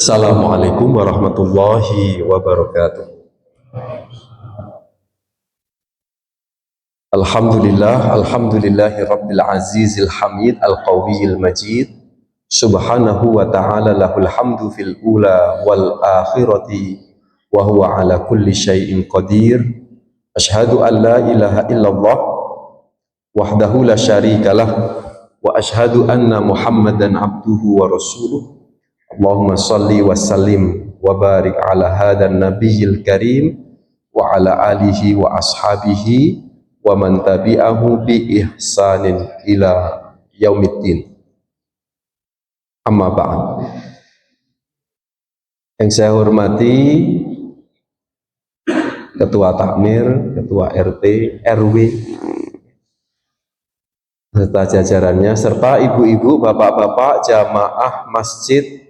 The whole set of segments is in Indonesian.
Assalamualaikum warahmatullahi wabarakatuh. Alhamdulillahi rabbil azizil hamid al-qawiyil majid. Subhanahu wa ta'ala lahul hamdu fil ula wal akhirati wa huwa ala kulli syai'in qadir. Ashhadu an la ilaha illallah wahdahu la syarikalah wa ashhadu anna Muhammadan abduhu wa rasuluh. Allahumma salli wa sallim wa barik ala hadan nabiyil karim wa ala alihi wa ashabihi wa man tabi'ahu bi ihsanin ila yaumiddin. Amma ba'd. Yang saya hormati Ketua Takmir, Ketua RT, RW, serta jajarannya, serta ibu-ibu, bapak-bapak, jamaah masjid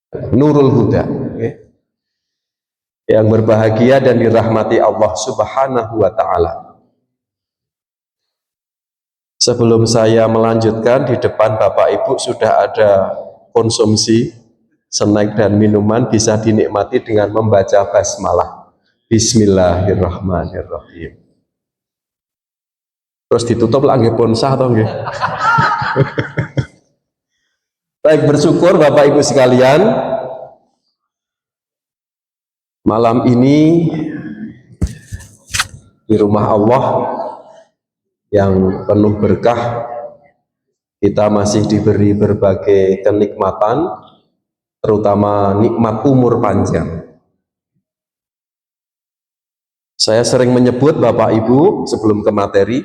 Nurul Huda, yang berbahagia dan dirahmati Allah Subhanahu wa ta'ala. Sebelum saya melanjutkan, di depan Bapak Ibu sudah ada konsumsi snack dan minuman, bisa dinikmati dengan membaca basmalah. Bismillahirrahmanirrahim. Terus ditutup lagi ponsah atau enggak? Baik, bersyukur Bapak Ibu sekalian, malam ini di rumah Allah yang penuh berkah, kita masih diberi berbagai kenikmatan, terutama nikmat umur panjang. Saya sering menyebut Bapak Ibu sebelum ke materi,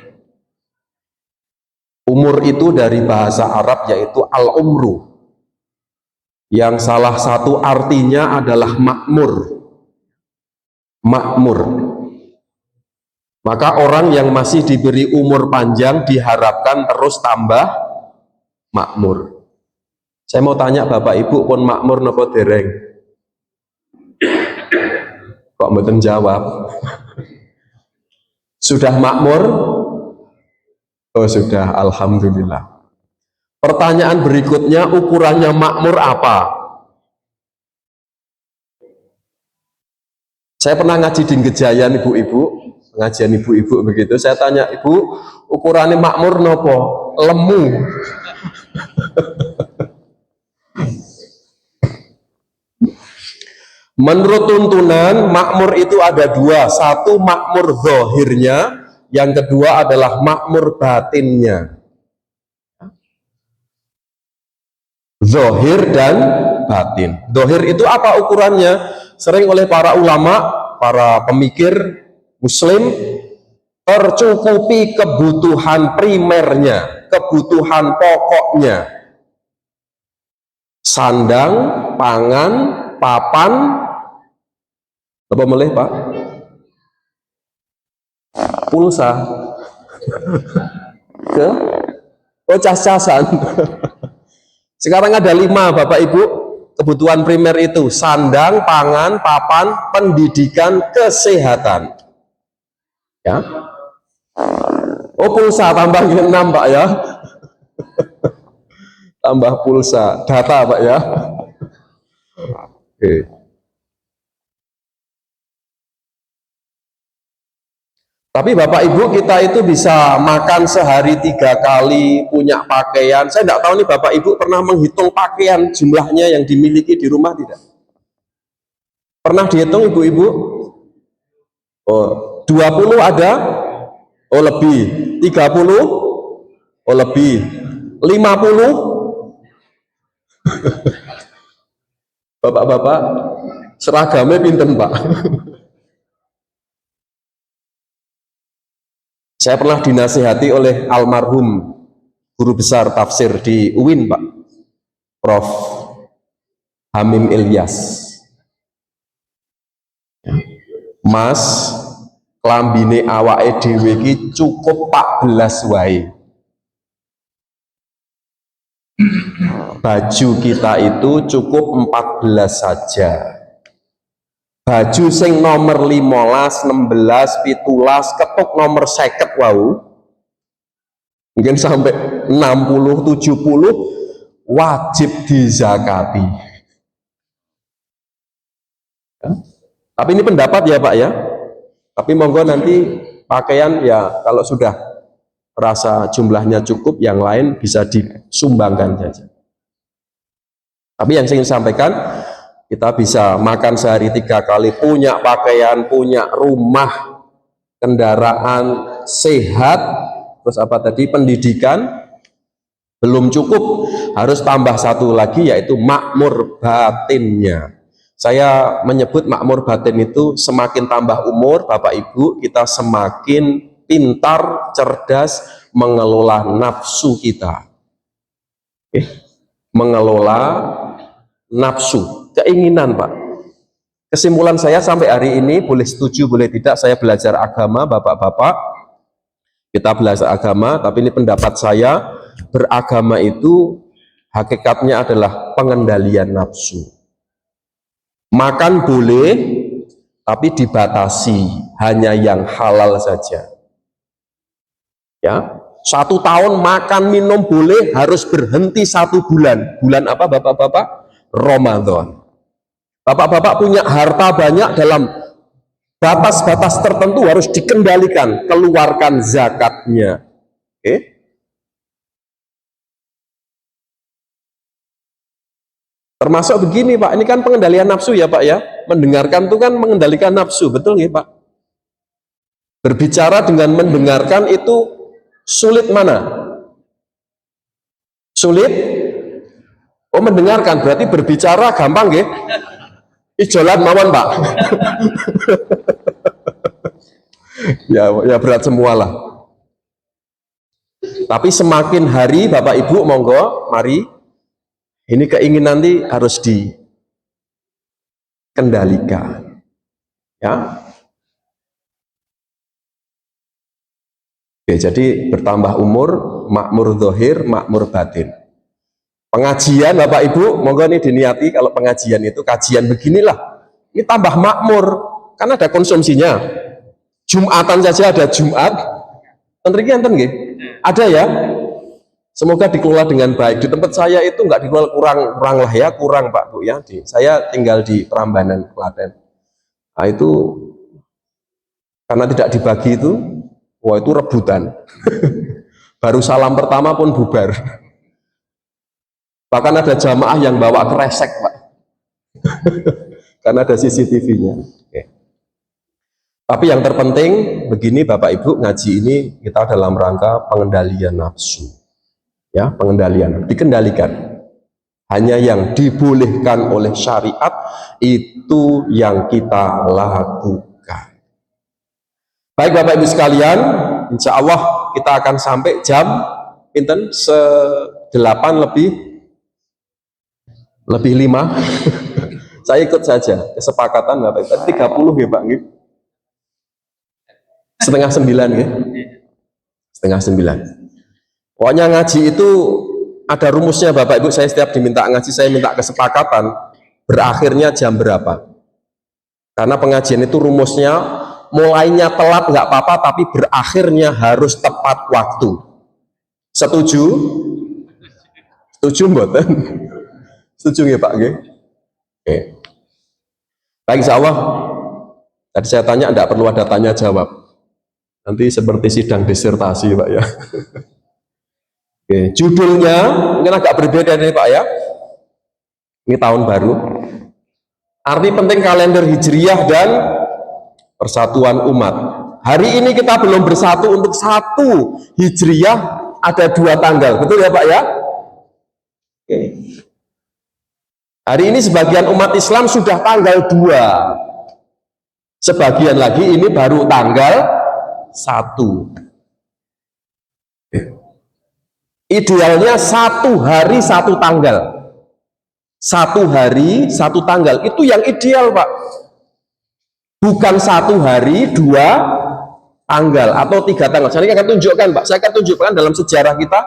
umur itu dari bahasa Arab yaitu al-umru, yang salah satu artinya adalah makmur. Makmur. Maka orang yang masih diberi umur panjang diharapkan terus tambah makmur. Saya mau tanya Bapak Ibu, pun makmur napa dereng? Kok mboten jawab? Sudah makmur? Oh sudah, alhamdulillah. Pertanyaan berikutnya, ukurannya makmur apa? Saya pernah ngaji di Gejayan ibu-ibu, pengajian ibu-ibu begitu. Saya tanya, ibu, ukurannya makmur nopo? Lemu. Menurut tuntunan, makmur itu ada dua. Satu makmur zahirnya, yang kedua adalah makmur batinnya. Zahir dan batin. Zahir itu apa ukurannya? Sering oleh para ulama, para pemikir muslim, tercukupi kebutuhan primernya, kebutuhan pokoknya. Sandang, pangan, papan, apa boleh Pak? Pulsa. Ke? Oh, cas-casan. Sekarang ada 5 Bapak Ibu kebutuhan primer itu: sandang, pangan, papan, pendidikan, kesehatan. Ya. Oh, pulsa tambah 6 Pak ya. Tambah pulsa, data Pak ya. Oke. Tapi Bapak Ibu, kita itu bisa makan sehari 3 kali, punya pakaian. Saya tidak tahu nih Bapak Ibu pernah menghitung pakaian jumlahnya yang dimiliki di rumah tidak? Pernah dihitung Ibu-ibu? Oh, 20 ada? Oh lebih. 30? Oh lebih. 50? Bapak-bapak, seragamnya pinten Pak? Saya pernah dinasihati oleh almarhum guru besar tafsir di UIN Pak, Prof. Hamim Ilyas. Mas, klambine awake dhewe iki cukup 14 wae. Baju kita itu cukup 14 saja. Baju sing nomor 15, 16, 17, ketuk nomor 50 wau, mungkin sampai 60, 70, wajib dizakati. Ya. Tapi ini pendapat ya Pak ya. Tapi monggo nanti pakaian ya kalau sudah rasa jumlahnya cukup, yang lain bisa disumbangkan saja. Tapi yang saya ingin sampaikan, kita bisa makan sehari 3 kali, punya pakaian, punya rumah, kendaraan, sehat, terus apa tadi, pendidikan, belum cukup, harus tambah satu lagi, yaitu makmur batinnya. Saya menyebut makmur batin itu semakin tambah umur Bapak Ibu, kita semakin pintar, cerdas mengelola nafsu kita. Mengelola nafsu, keinginan Pak. Kesimpulan saya sampai hari ini, boleh setuju boleh tidak, saya belajar agama Bapak-bapak, kita belajar agama, tapi ini pendapat saya, beragama itu hakikatnya adalah pengendalian nafsu. Makan boleh, tapi dibatasi, hanya yang halal saja. Ya, 1 tahun makan minum boleh, harus berhenti 1 bulan. Bulan apa Bapak-bapak? Ramadan. Bapak-bapak punya harta banyak, dalam batas-batas tertentu harus dikendalikan, keluarkan zakatnya. Oke? Termasuk begini Pak, ini kan pengendalian nafsu ya Pak ya. Mendengarkan itu kan mengendalikan nafsu, betul nggak Pak? Berbicara dengan mendengarkan itu sulit mana? Sulit? Oh mendengarkan, berarti berbicara gampang nggih? Ijolan mawon Pak. ya berat semualah. Tapi semakin hari Bapak Ibu monggo, mari. Ini keinginan nanti harus dikendalikan. Ya. Oke, jadi bertambah umur, makmur zahir, makmur batin. Pengajian Bapak Ibu, monggo nih diniati kalau pengajian itu kajian beginilah. Ini tambah makmur, kan ada konsumsinya. Jumatan saja ada Jumat. Tentu enten nggih? Ada ya? Semoga dikelola dengan baik. Di tempat saya itu nggak dikelola, kurang lah ya, kurang Pak Bu ya. Saya tinggal di Prambanan, Klaten. Nah itu karena tidak dibagi itu, wah itu rebutan. Baru salam pertama pun bubar. Bahkan ada jamaah yang bawa kresek Pak. Karena ada CCTV-nya. Oke. Tapi yang terpenting begini Bapak Ibu, ngaji ini kita dalam rangka pengendalian nafsu. Ya, pengendalian, dikendalikan. Hanya yang dibolehkan oleh syariat itu yang kita lakukan. Baik Bapak Ibu sekalian, insya Allah kita akan sampai jam pinten 8 lebih 5. Saya ikut saja kesepakatan Bapak Ibu. 30 ya Pak nggih. Setengah 9 ya. Setengah 9. Pokoknya ngaji itu ada rumusnya Bapak Ibu. Saya setiap diminta ngaji, saya minta kesepakatan berakhirnya jam berapa. Karena pengajian itu rumusnya mulainya telat nggak apa-apa, tapi berakhirnya harus tepat waktu. Setuju? Setuju mboten? Setuju ya Pak G? Oke. Baik, insya Allah tadi saya tanya, tidak perlu ada tanya jawab. Nanti seperti sidang disertasi Pak ya. Oke, judulnya mungkin agak berbeda nih Pak ya. Ini tahun baru. Arti penting kalender Hijriyah dan persatuan umat. Hari ini kita belum bersatu untuk 1 Hijriyah, ada 2 tanggal. Betul ya Pak ya? Oke. Hari ini sebagian umat Islam sudah tanggal 2. Sebagian lagi ini baru tanggal 1. Idealnya 1 hari 1 tanggal. 1 hari 1 tanggal itu yang ideal Pak. Bukan 1 hari 2 tanggal atau 3 tanggal. Saya akan tunjukkan Pak. Saya akan tunjukkan dalam sejarah kita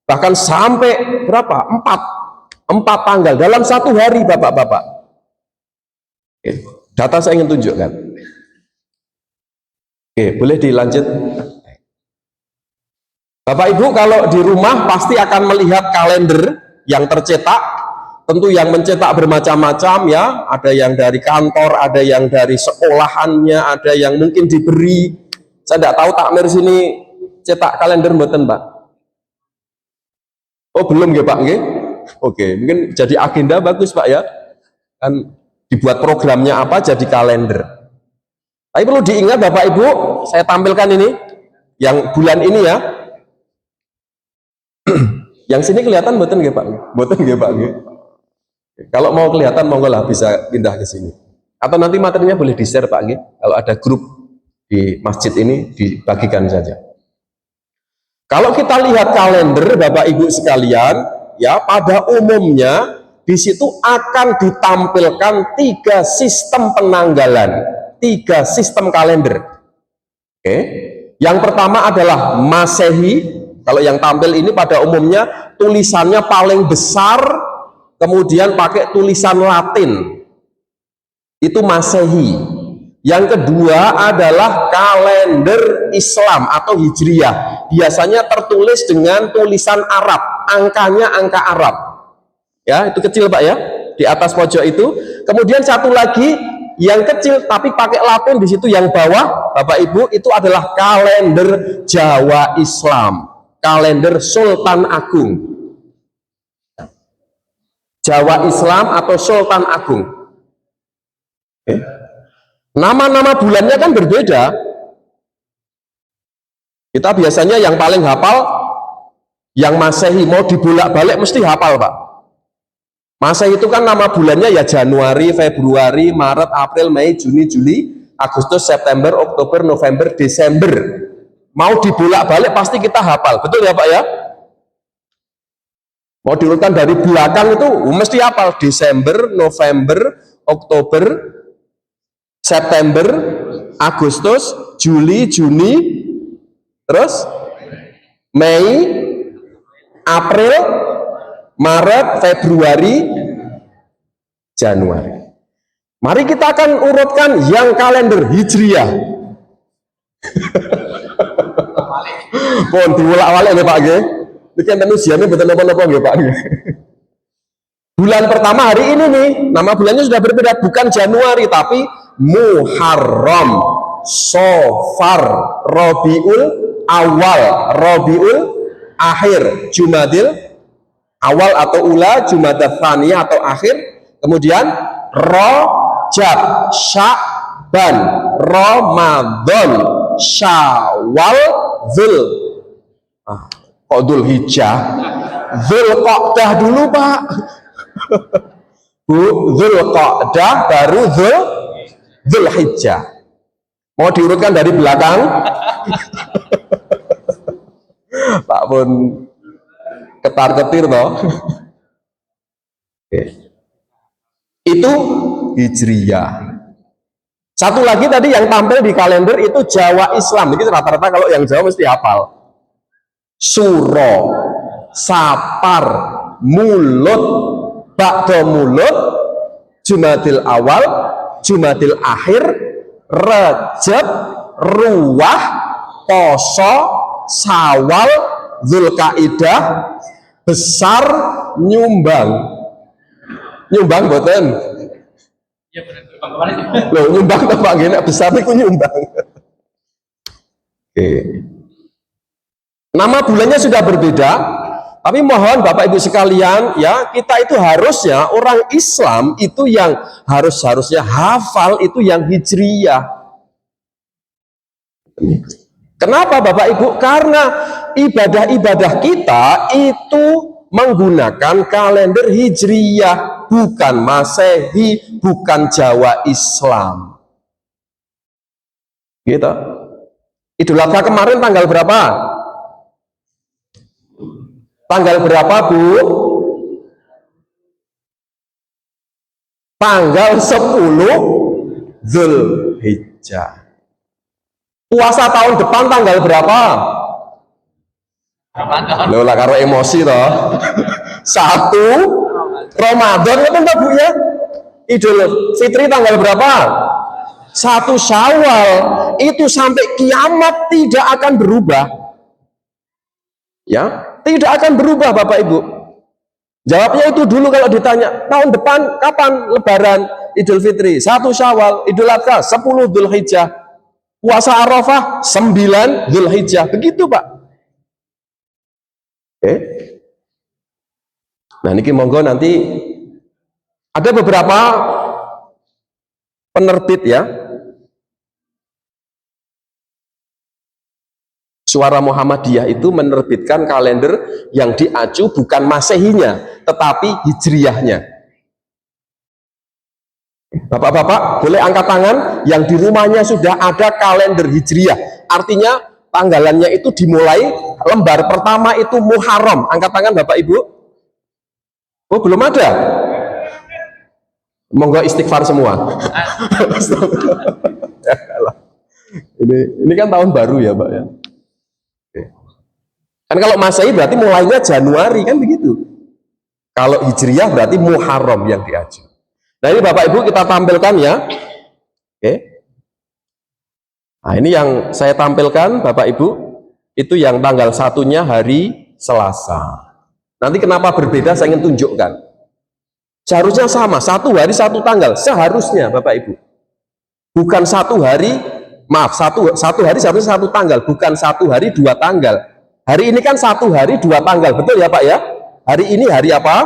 bahkan sampai berapa? 4 tanggal dalam 1 hari Bapak-bapak. Data saya ingin tunjukkan. Oke, boleh dilanjut. Bapak Ibu kalau di rumah pasti akan melihat kalender yang tercetak tentu yang mencetak bermacam-macam ya, ada yang dari kantor, ada yang dari sekolahannya, ada yang mungkin diberi. Saya tidak tahu takmir sini cetak kalender mboten, Pak? Oh belum ya Pak? Nggih? Oke, mungkin jadi agenda bagus Pak ya. Kan dibuat programnya apa jadi kalender. Tapi perlu diingat Bapak Ibu, saya tampilkan ini yang bulan ini ya. Yang sini kelihatan mboten nggih Pak? Mboten nggih Pak nggih. Kalau mau kelihatan monggo lah bisa pindah ke sini. Atau nanti materinya boleh di-share Pak nggih. Kalau ada grup di masjid ini dibagikan saja. Kalau kita lihat kalender Bapak Ibu sekalian, ya pada umumnya di situ akan ditampilkan 3 sistem penanggalan, 3 sistem kalender. Oke. Yang pertama adalah Masehi. Kalau yang tampil ini pada umumnya tulisannya paling besar, kemudian pakai tulisan Latin. Itu Masehi. Yang kedua adalah kalender Islam atau Hijriyah. Biasanya tertulis dengan tulisan Arab, angkanya angka Arab. Ya, itu kecil Pak ya, di atas pojok itu. Kemudian satu lagi yang kecil tapi pakai Latin di situ yang bawah, Bapak Ibu, itu adalah kalender Jawa Islam. Kalender Sultan Agung. Jawa Islam atau Sultan Agung. Nama-nama bulannya kan berbeda. Kita biasanya yang paling hafal yang Masehi, mau dibolak-balik mesti hafal Pak. Masehi itu kan nama bulannya ya Januari, Februari, Maret, April, Mei, Juni, Juli, Agustus, September, Oktober, November, Desember. Mau dibolak-balik pasti kita hafal, betul ya Pak ya? Mau diurutkan dari belakang itu mesti hafal Desember, November, Oktober, September, Agustus, Juli, Juni, terus Mei, April, Maret, Februari, Januari. Mari kita akan urutkan yang kalender Hijriyah. Pun diulak-walik nih Pak nggih. Iki enten usiane mboten napa-napa nggih Pak. Bulan pertama hari ini nih, nama bulannya sudah berbeda, bukan Januari tapi Muharram, Sofar, Rabiul Awal, Rabiul Akhir, Jumadil Awal atau Ula, Jumadil Tsaniyah atau akhir, kemudian Rajab, Sya'ban, Ramadan, Syawal, kok Dzulhijjah, Dzulqa'dah dulu Pak. Dzulqa'dah baru Dzulhijjah. Mau diurutkan dari belakang? Pak pun ketar-ketir toh. Itu Hijriyah. Satu lagi tadi yang tampil di kalender itu Jawa Islam. Jadi rata-rata kalau yang Jawa mesti hafal. Suro, Sapar, Mulut, Ba'da Mulut, Jumadil Awal, Jumadil Akhir, Rajab, Ruwah, Poso, Sawal, Dzulkaidah, Besar, Nyumbang. Nyumbang boten? Iya benar. Loh, nyumbang to Pak nggih, besar niku nyumbang. Oke. Nama bulannya sudah berbeda, tapi mohon Bapak Ibu sekalian ya, kita itu harusnya orang Islam itu yang harusnya hafal itu yang Hijriyah. Kenapa Bapak Ibu? Karena ibadah-ibadah kita itu menggunakan kalender Hijriyah, bukan Masehi, bukan Jawa Islam. Gitu. Idul Adha kemarin tanggal berapa? Tanggal berapa Bu? Tanggal 10 Dzulhijjah. Puasa tahun depan tanggal berapa? Loh lah karo emosi toh. 1 Ramadan itu enggak Bu ya? Idul Fitri tanggal berapa? 1 Syawal. Itu sampai kiamat tidak akan berubah. Ya, tidak akan berubah Bapak Ibu. Jawabnya itu dulu kalau ditanya, tahun depan kapan Lebaran, Idul Fitri, 1 Syawal, Idul Adha, 10 Dzulhijjah, puasa Arafah, 9 Dzulhijjah. Begitu, Pak. Oke. Nah, niki monggo nanti ada beberapa penerbit ya. Suara Muhammadiyah itu menerbitkan kalender yang diacu bukan Masehinya, tetapi Hijriyahnya. Bapak-bapak boleh angkat tangan yang di rumahnya sudah ada kalender Hijriyah. Artinya tanggalannya itu dimulai lembar pertama itu Muharram. Angkat tangan Bapak Ibu. Oh, belum ada. Monggo istighfar semua. ini kan tahun baru ya, Pak ya. Kan kalau Masehi berarti mulainya Januari, kan begitu. Kalau Hijriyah berarti Muharram yang diacu. Nah, ini Bapak Ibu kita tampilkan ya. Oke. Nah, ini yang saya tampilkan Bapak Ibu, itu yang tanggal 1-nya hari Selasa. Nanti kenapa berbeda saya ingin tunjukkan. Seharusnya sama, 1 hari 1 tanggal, seharusnya Bapak Ibu. Bukan 1 hari, maaf, satu hari seharusnya 1 tanggal, bukan 1 hari 2 tanggal. Hari ini kan 1 hari 2 tanggal, betul ya Pak ya? Hari ini hari apa?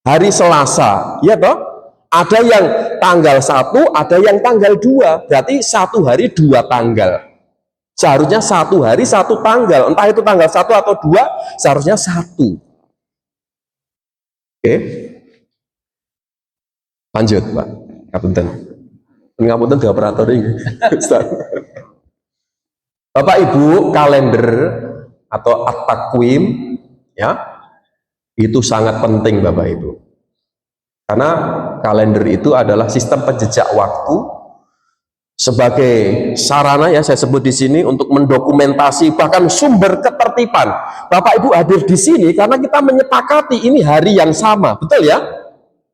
Hari Selasa, ya toh? Ada yang tanggal 1, ada yang tanggal 2, berarti 1 hari 2 tanggal. Seharusnya 1 hari 1 tanggal, entah itu tanggal 1 atau 2, seharusnya 1. Oke. Lanjut Pak, ngapunten. Ngapunten di operator ini. Bapak Ibu, kalender atau at-takwim ya, itu sangat penting Bapak Ibu. Karena kalender itu adalah sistem penjejak waktu sebagai sarana ya, saya sebut di sini untuk mendokumentasi bahkan sumber ketertiban. Bapak Ibu hadir di sini karena kita menyepakati ini hari yang sama, betul ya?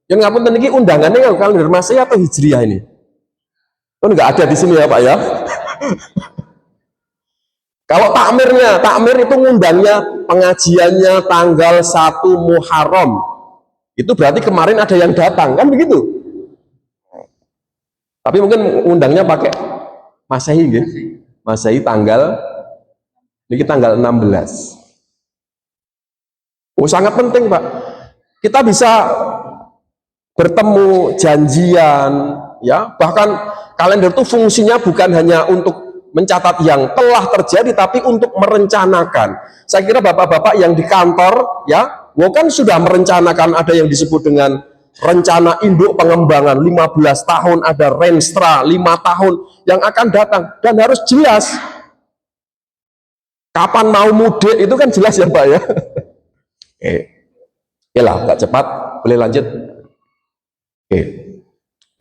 Yang ngapunten niki undangannya yang kalender Masehi atau Hijriyah ini? Oh, enggak ada di sini ya Pak ya? Kalau takmir itu ngundangnya pengajiannya tanggal 1 Muharram. Itu berarti kemarin ada yang datang, kan begitu? Tapi mungkin undangnya pakai Masehi gitu. Masehi tanggal ini tanggal 16. Oh, sangat penting, Pak. Kita bisa bertemu, janjian, ya. Bahkan kalender itu fungsinya bukan hanya untuk mencatat yang telah terjadi, tapi untuk merencanakan. Saya kira bapak-bapak yang di kantor, ya, kan sudah merencanakan, ada yang disebut dengan rencana induk pengembangan 15 tahun, ada renstra 5 tahun yang akan datang, dan harus jelas kapan mau mudik, itu kan jelas ya Pak ya. Oke lah, agak cepat, boleh lanjut. Oke,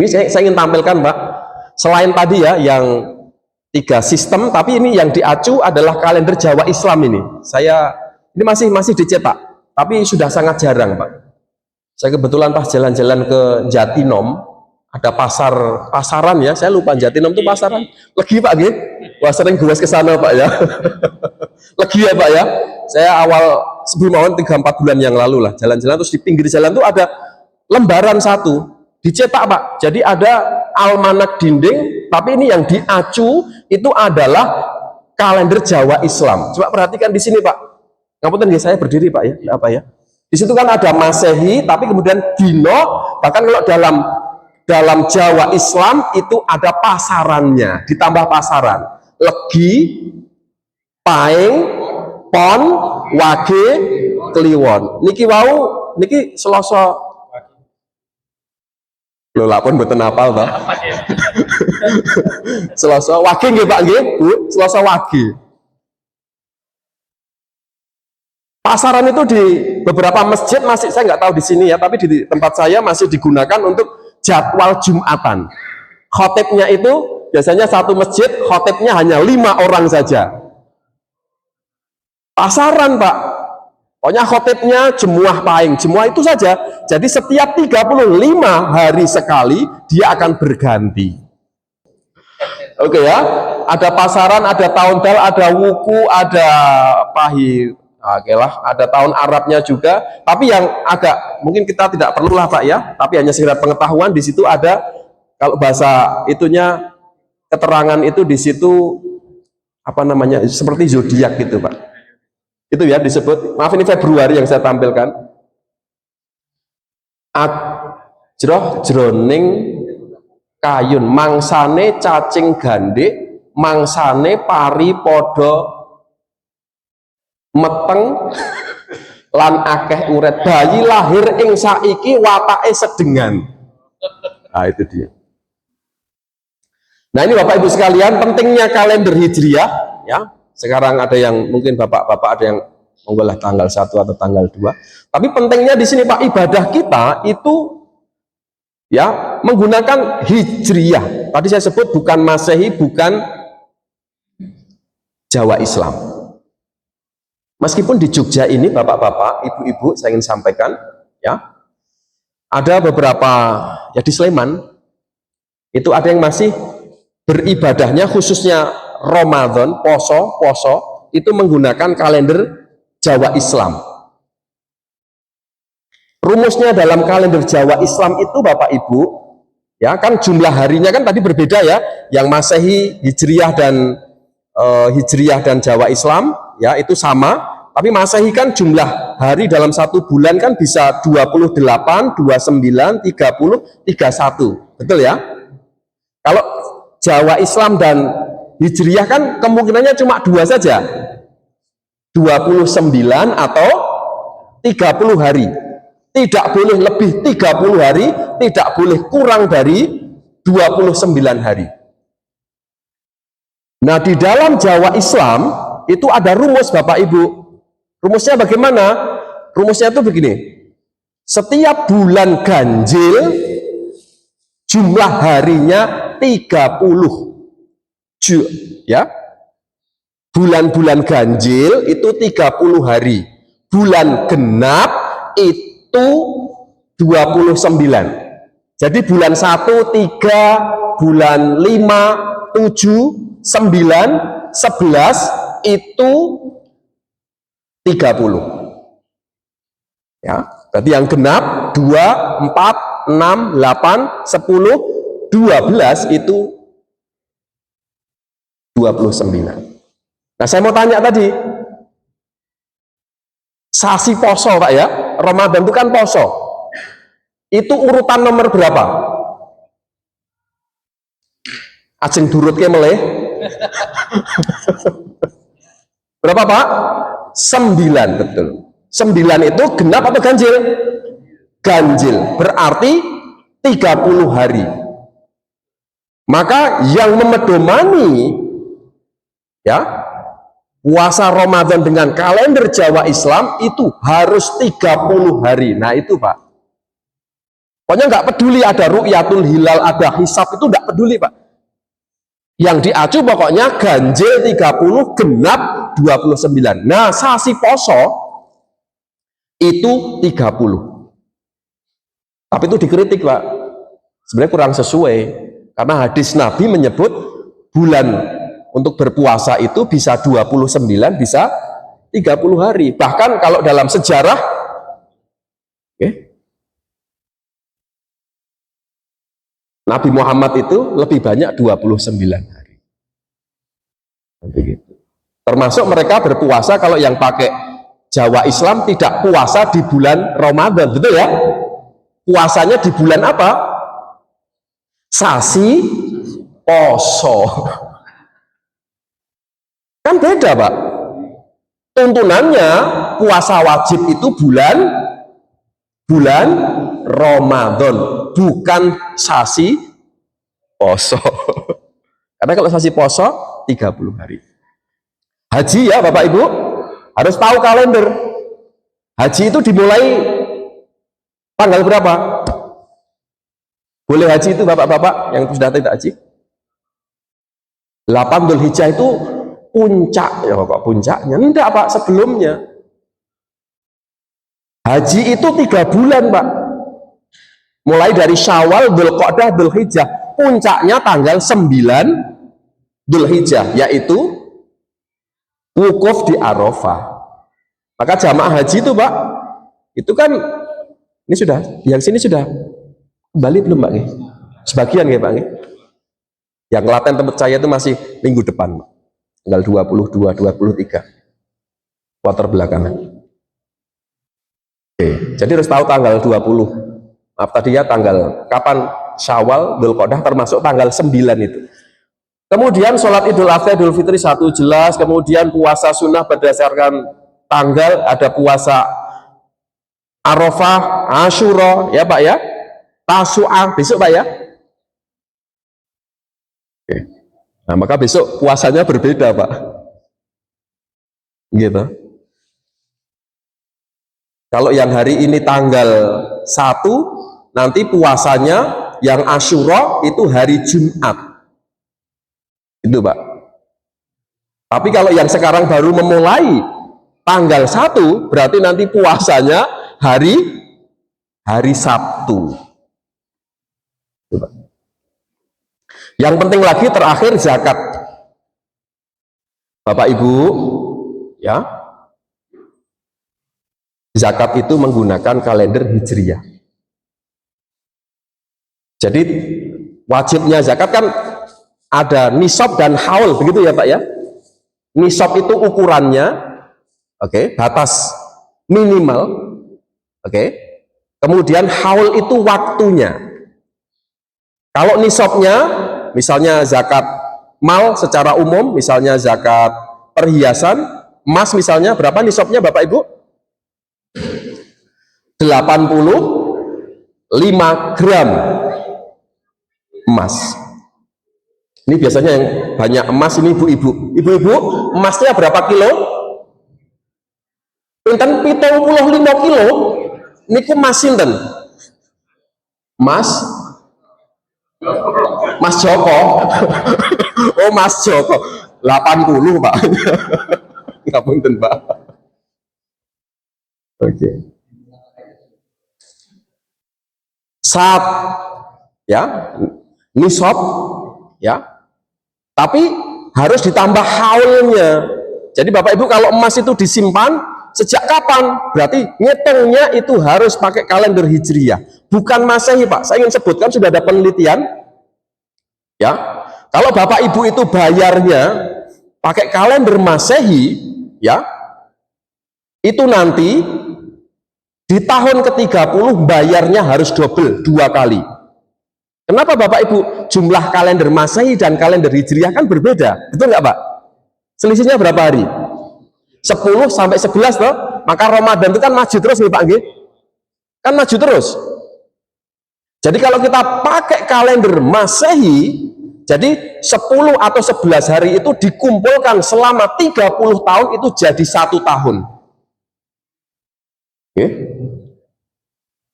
ini saya ingin tampilkan Pak, selain tadi ya yang 3 sistem, tapi ini yang diacu adalah kalender Jawa Islam ini. Ini masih dicetak, tapi sudah sangat jarang Pak. Saya kebetulan pas jalan-jalan ke Jatinom, ada pasaran ya, saya lupa Jatinom itu pasaran. Legi Pak gitu. Wah, sering gue ke sana Pak ya. Legi ya Pak ya. Saya sebelum awal 3-4 bulan yang lalu lah, jalan-jalan, terus di pinggir jalan itu ada lembaran 1 dicetak Pak. Jadi ada almanak dinding, tapi ini yang diacu itu adalah kalender Jawa Islam. Coba perhatikan di sini Pak. Ngapunten saya berdiri Pak ya, apa ya? Di situ kan ada Masehi, tapi kemudian dino, bahkan kalau dalam Jawa Islam itu ada pasarannya, ditambah pasaran. Legi, Paing, Pon, Wage, Kliwon. Niki wau, niki Selasa. Lho lapun mboten apal, Pak. Selasa Wage nggih, Pak nggih, Bu. Selasa Wage. Pasaran itu di beberapa masjid masih, saya nggak tahu di sini ya, tapi di tempat saya masih digunakan untuk jadwal Jumatan. Khotibnya itu biasanya satu masjid khotibnya hanya 5 orang saja. Pasaran Pak, pokoknya khotibnya jemuah Paing, jemuah itu saja. Jadi setiap 35 hari sekali dia akan berganti. Oke ya, ada pasaran, ada tahun dal, ada wuku, ada pahit. Oke lah, ada tahun Arabnya juga, tapi yang agak mungkin kita tidak perlulah Pak ya, tapi hanya sekedar pengetahuan di situ ada kalau bahasa itunya keterangan itu di situ apa namanya seperti zodiak gitu Pak. Itu ya disebut, maaf ini Februari yang saya tampilkan. Ajroh jroning kayun mangsane cacing gandhe mangsane pari podo meteng lan akeh uret bayi lahir ing saiki watake sedengan. Nah itu dia. Nah ini Bapak Ibu sekalian pentingnya kalender Hijriah ya. Sekarang ada yang mungkin Bapak-bapak ada yang menggolah tanggal 1 atau tanggal 2. Tapi pentingnya di sini Pak, ibadah kita itu ya menggunakan Hijriah. Tadi saya sebut bukan Masehi, bukan Jawa Islam. Meskipun di Jogja ini bapak-bapak, ibu-ibu saya ingin sampaikan ya, ada beberapa ya di Sleman itu ada yang masih beribadahnya khususnya Ramadan, poso itu menggunakan kalender Jawa Islam. Rumusnya dalam kalender Jawa Islam itu Bapak Ibu, ya kan jumlah harinya kan tadi berbeda ya, yang Masehi, Hijriah dan Jawa Islam ya itu sama, tapi Masehi kan jumlah hari dalam satu bulan kan bisa 28, 29, 30, 31, betul ya? Kalau Jawa Islam dan Hijriah kan kemungkinannya cuma 2 saja, 29 atau 30 hari. Tidak boleh lebih 30 hari, tidak boleh kurang dari 29 hari. Nah, di dalam Jawa Islam itu ada rumus Bapak Ibu. Rumusnya bagaimana? Rumusnya itu begini. Setiap bulan ganjil jumlah harinya 30. Ya. Bulan-bulan ganjil itu 30 hari. Bulan genap itu 29. Jadi bulan 1, 3, bulan 5, 7, 9, 11 itu 30. Ya, berarti yang genap 2, 4, 6, 8, 10, 12 itu 29. Nah, saya mau tanya tadi, sasi poso Pak ya, Ramadan itu kan poso. Itu urutan nomor berapa? Ajeng durut ke meleh. Berapa Pak? 9, betul. 9 itu genap atau ganjil? Ganjil, berarti 30 hari. Maka yang memedomani ya puasa Ramadan dengan kalender Jawa Islam itu harus 30 hari. Nah itu Pak. Pokoknya nggak peduli ada ru'yatul hilal, ada hisab, itu nggak peduli Pak. Yang diacu pokoknya ganjil 30, genap 29. Nah sasi poso itu 30. Tapi itu dikritik Pak. Sebenarnya kurang sesuai. Karena hadis Nabi menyebut bulan untuk berpuasa itu bisa 29, bisa 30 hari. Bahkan kalau dalam sejarah Nabi Muhammad itu lebih banyak 29 hari. Begitu. Termasuk mereka berpuasa kalau yang pakai Jawa Islam tidak puasa di bulan Ramadan, betul ya? Puasanya di bulan apa? Sasi poso. Kan beda Pak. Tuntunannya puasa wajib itu bulan Ramadan, bukan sasi poso. Karena kalau sasi poso 30 hari. Haji ya Bapak Ibu harus tahu kalender. Haji itu dimulai tanggal berapa? Boleh haji itu Bapak-bapak yang sudah tidak haji? 8 Dzulhijjah itu puncak ya Bapak, puncaknya enggak Pak, sebelumnya. Haji itu 3 bulan Pak, mulai dari Syawal, Dzulqa'dah, Dzulhijjah. Puncaknya tanggal 9 Dzulhijjah, yaitu wukuf di Arafah. Maka jamaah haji itu Pak, itu kan ini sudah, yang sini sudah kembali belum Pak? Sebagian ya Pak? Yang Klaten tempat saya itu masih minggu depan Pak. Tanggal 22, 23 kuarter belakangan. Oke, jadi harus tahu tanggal 20. Maaf tadi ya, tanggal kapan Syawal, Dzulqa'dah termasuk tanggal 9 itu. Kemudian sholat Idul Adha, Idul Fitri satu jelas, kemudian puasa sunnah berdasarkan tanggal, ada puasa Arafah, Asyura, ya Pak ya, Tasu'ah, besok Pak ya. Oke. Nah, maka besok puasanya berbeda Pak. Gitu. Kalau yang hari ini tanggal 1, nanti puasanya yang Asyura itu hari Jumat. Itu Pak. Tapi kalau yang sekarang baru memulai tanggal 1, berarti nanti puasanya hari Sabtu. Itu, Pak. Yang penting lagi terakhir zakat. Bapak Ibu, ya. Zakat itu menggunakan kalender Hijriyah. Jadi wajibnya zakat kan ada nisab dan haul, begitu ya Pak ya. Nisab itu ukurannya, oke, batas minimal, oke. Kemudian haul itu waktunya. Kalau nisabnya, misalnya zakat mal secara umum, misalnya zakat perhiasan, emas misalnya, berapa nisabnya Bapak Ibu? 85 gram emas. Ini biasanya yang banyak emas ini ibu-ibu. Ibu-ibu, emasnya berapa kilo? Pinten 75 kilo. Niku emas sinten? Mas Joko. Oh, Mas Joko. 80, Pak. Ngapunten, Pak. Oke. Saat ya nisab ya, tapi harus ditambah haulnya. Jadi Bapak Ibu kalau emas itu disimpan sejak kapan? Berarti ngitungnya itu harus pakai kalender Hijriyah, bukan Masehi Pak. Saya ingin sebutkan sudah ada penelitian ya. Kalau Bapak Ibu itu bayarnya pakai kalender Masehi ya, itu nanti di tahun ke-30 bayarnya harus double, 2 kali. Kenapa Bapak Ibu? Jumlah kalender Masehi dan kalender Hijriyah kan berbeda, betul nggak Pak? Selisihnya berapa hari? 10 sampai 11 toh? Maka Ramadan itu kan maju terus nih Pak, kan maju terus. Jadi kalau kita pakai kalender Masehi, jadi 10 atau 11 hari itu dikumpulkan selama 30 tahun itu jadi 1 tahun. Oke.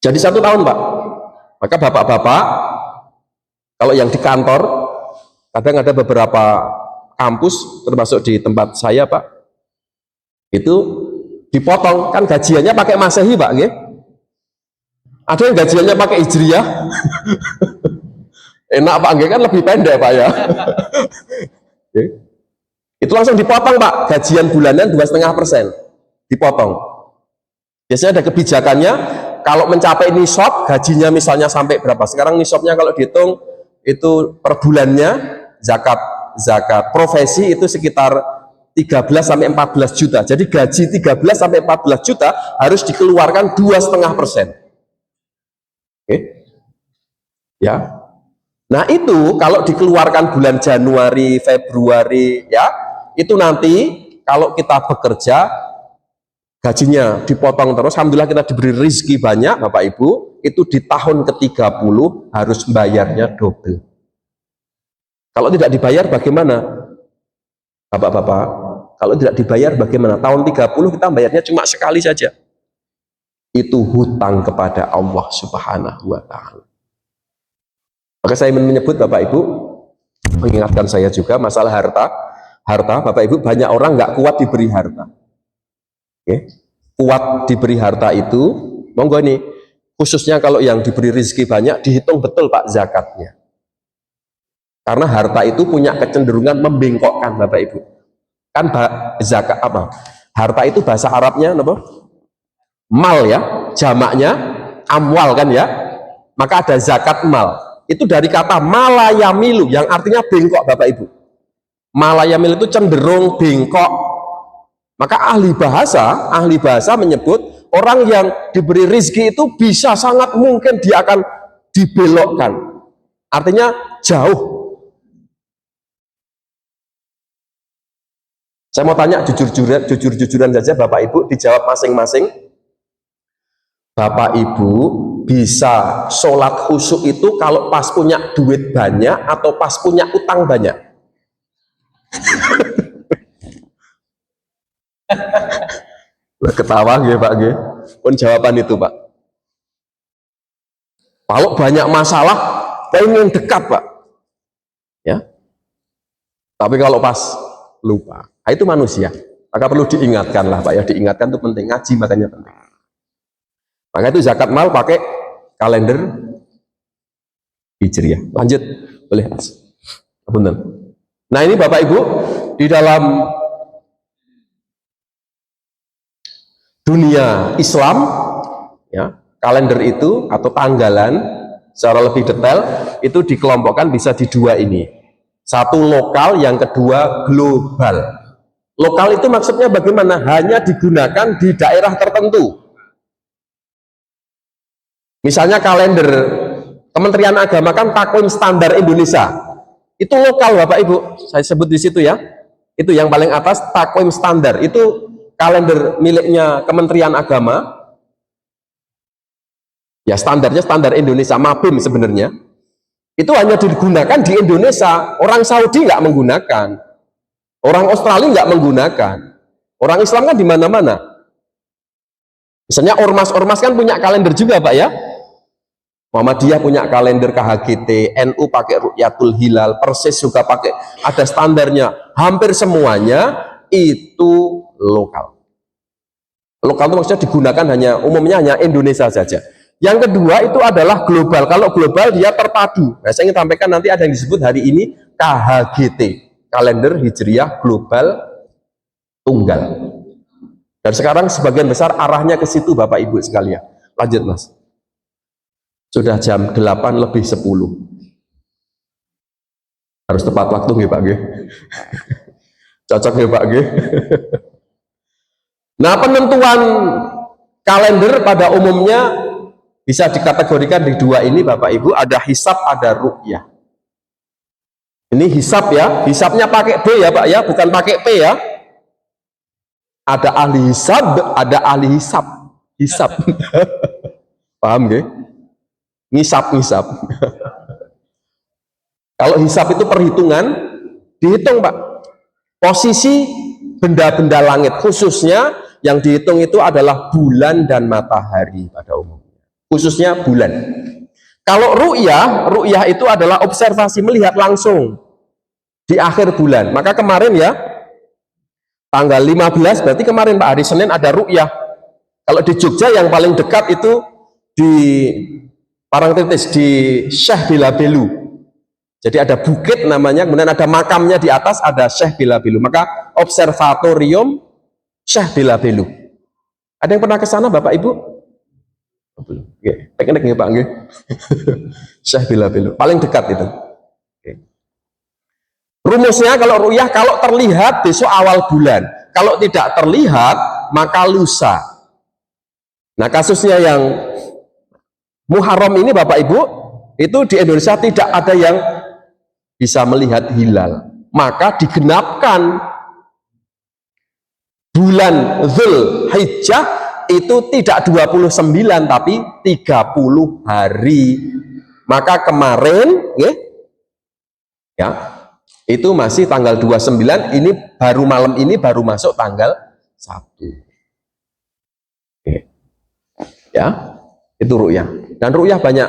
Jadi 1 tahun Pak. Maka bapak-bapak, kalau yang di kantor, kadang ada beberapa kampus, termasuk di tempat saya Pak, itu dipotong, kan gajiannya pakai Masehi Pak, nggih. Ada yang gajiannya pakai Hijriyah. Enak Pak, nggih, kan lebih pendek Pak ya. Itu langsung dipotong Pak, gajian bulanan 2,5% dipotong. Biasanya ada kebijakannya, kalau mencapai nisab, gajinya misalnya sampai berapa? Sekarang nisabnya kalau dihitung itu per bulannya zakat profesi itu sekitar 13 sampai 14 juta. Jadi gaji 13 sampai 14 juta harus dikeluarkan 2,5%. Oke. Ya. Nah, itu kalau dikeluarkan bulan Januari, Februari ya, itu nanti kalau kita bekerja gajinya dipotong terus, alhamdulillah kita diberi rezeki banyak Bapak Ibu, itu di tahun ke-30 harus bayarnya double. Kalau tidak dibayar bagaimana Bapak-bapak? Kalau tidak dibayar bagaimana? Tahun 30 kita bayarnya cuma sekali saja. Itu hutang kepada Allah Subhanahu wa Ta'ala. Maka saya menyebut Bapak Ibu, mengingatkan saya juga masalah harta. Bapak Ibu, banyak orang nggak kuat diberi harta. Oke. Kuat diberi harta itu, monggo nih, khususnya kalau yang diberi rezeki banyak, dihitung betul Pak zakatnya. Karena harta itu punya kecenderungan membengkokkan Bapak Ibu. Kan zakat apa? Harta itu bahasa Arabnya apa? Mal ya, jamaknya amwal kan ya. Maka ada zakat mal. Itu dari kata malayamilu yang artinya bengkok Bapak Ibu. Malayamilu itu cenderung bengkok. Maka ahli bahasa menyebut orang yang diberi rizki itu bisa sangat mungkin dia akan dibelokkan. Artinya jauh. Saya mau tanya jujur-jujuran saja Bapak Ibu, dijawab masing-masing. Bapak Ibu bisa sholat khusyuk itu kalau pas punya duit banyak atau pas punya utang banyak? Ketawa ya Pak G. Pun jawaban itu Pak. Kalau banyak masalah, pengen dekat Pak. Ya. Tapi kalau pas lupa, nah, itu manusia. Maka perlu diingatkan lah Pak ya. Diingatkan itu penting. Ngaji makanya penting. Maka itu zakat mal pakai kalender Hijriah. Lanjut, boleh Mas. Benar. Nah ini Bapak Ibu di dalam dunia Islam, ya kalender itu atau tanggalan secara lebih detail itu dikelompokkan bisa di dua ini. Satu lokal, yang kedua global. Lokal itu maksudnya bagaimana? Hanya digunakan di daerah tertentu. Misalnya kalender Kementerian Agama kan takwim standar Indonesia. Itu lokal Bapak Ibu. Saya sebut di situ ya. Itu yang paling atas takwim standar. Itu kalender miliknya Kementerian Agama. Ya standarnya standar Indonesia, Mabim sebenarnya. Itu hanya digunakan di Indonesia. Orang Saudi nggak menggunakan. Orang Australia nggak menggunakan. Orang Islam kan di mana-mana. Misalnya ormas-ormas kan punya kalender juga Pak ya. Muhammadiyah punya kalender KHGT, NU pakai Ru'yatul Hilal, Persis juga pakai, ada standarnya. Hampir semuanya itu lokal. Lokal itu maksudnya digunakan umumnya hanya Indonesia saja. Yang kedua itu adalah global. Kalau global dia terpadu. Nah, saya ingin sampaikan nanti ada yang disebut hari ini KHGT, kalender Hijriah Global Tunggal. Dan sekarang sebagian besar arahnya ke situ Bapak Ibu sekalian. Lanjut Mas. Sudah jam 8:10. Harus tepat waktu nggih Pak nggih. Cocok nggih Pak nggih. Nah, penentuan kalender pada umumnya bisa dikategorikan di dua ini Bapak Ibu, ada hisab, ada ru'yah. Ini hisab ya, hisabnya pakai B ya Pak ya, bukan pakai P ya. Ada ahli hisab, ada ahli hisab. Hisab. Paham nggih? Ngisap. Kalau hisab itu perhitungan, dihitung Pak. Posisi benda-benda langit, khususnya yang dihitung itu adalah bulan dan matahari pada umumnya. Khususnya bulan. Kalau ru'yah itu adalah observasi, melihat langsung di akhir bulan. Maka kemarin ya, tanggal 15, berarti kemarin Pak, hari Senin ada ru'yah. Kalau di Jogja yang paling dekat itu di Parangtritis, di Syekh Bilabelu. Jadi ada bukit namanya, kemudian ada makamnya di atas, ada Syekh Bilabelu. Maka observatorium Syekh Bilabelu. Ada yang pernah ke sana Bapak Ibu? Belum. Teknik nggih Pak nggih. Syekh Bilabelu, paling dekat itu. Rumusnya kalau ru'yah, kalau terlihat besok awal bulan. Kalau tidak terlihat, maka lusa. Nah, kasusnya yang Muharram ini Bapak Ibu, itu di Indonesia tidak ada yang bisa melihat hilal. Maka digenapkan bulan Dzulhijjah itu tidak 29 tapi 30 hari. Maka kemarin ya, itu masih tanggal 29, ini baru malam ini baru masuk tanggal 1. Ya, itu ru'yah. Dan ru'yah banyak